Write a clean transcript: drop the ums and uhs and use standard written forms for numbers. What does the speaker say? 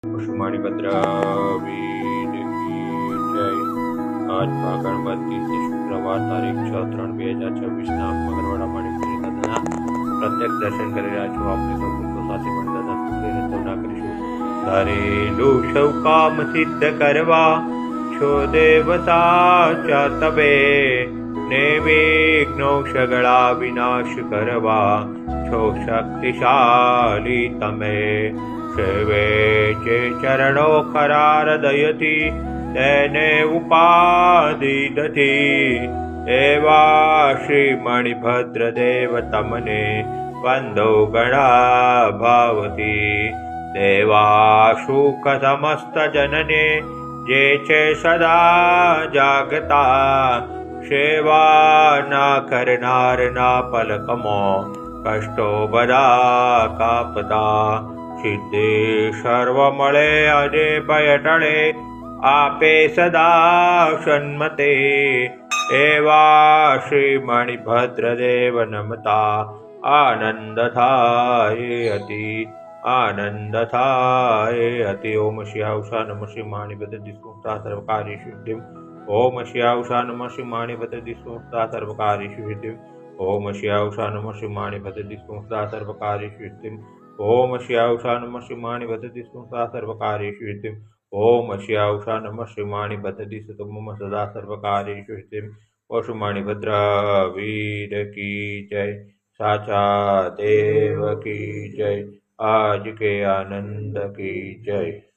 कुसुमाणी भद्रावीर की जय। आज फागण 32 शुक्रवार तारीख 6/3/2026 ના મગરવાડા મણિપુરી દાદાના પ્રત્યક્ષ દર્શન કરી રહ્યા છો। આપણે સૌ પુત્રો સાથે પણ દાદા સુખી સૌના કરીશું। ધારેલું સૌ કામ સિદ્ધ કરવા છો દેવતા ચાતબે, ને વિઘ્નો સગળા વિનાશ કરવા છો શક્તિશાળી તમે। સેવે જે ચરણો ખરા હૃદયથી તેને ઉપાધિ નથી, એવા શ્રી મણિભદ્ર દેવ તમને વંદો ગણા ભાવથી। દેવા સુખ સમસ્ત જનને જે છે સદા જાગતા, સેવા ના કરનારના પલકમો કષ્ટો બધા કાપતા। સિદ્ધિ સર્વ મળે અજે ભય ટળે, આપે સદા સન્મતે, એવા શ્રી મણિભદ્ર દેવ નમતા આનંદ થાય અતિ, આનંદ થાય અતિ। ઓમ શ્યાવશા નમઃ શ્રી મણિભદ્ર દિસ્મુક્તા સર્વકાર્ય સિદ્ધિમ। ઓમ શ્યાવશા નમઃ શ્રી મણિભદ્ર દિસ્મુક્તા સર્વકાર્ય સિદ્ધિમ। ઓમ શ્યાવશા નમઃ શ્રી મણિભદ્ર દિસ્મુક્તા સર્વકાર્ય સિદ્ધિમ। ઓમ શ્યાવશા નમઃ શ્રી મણિભદ્ર દિસ્મુક્તા સર્વકાર્ય સિદ્ધિમ। ઓમ શ્યાવશા નમઃ શ્રી મણિભદ્ર દિસ્મુક્તા સદા સર્વકાર્ય સિદ્ધિમ। પશુમાણી ભદ્રાવીર की जय। साचा देव की जय। आज के आनंद की जय।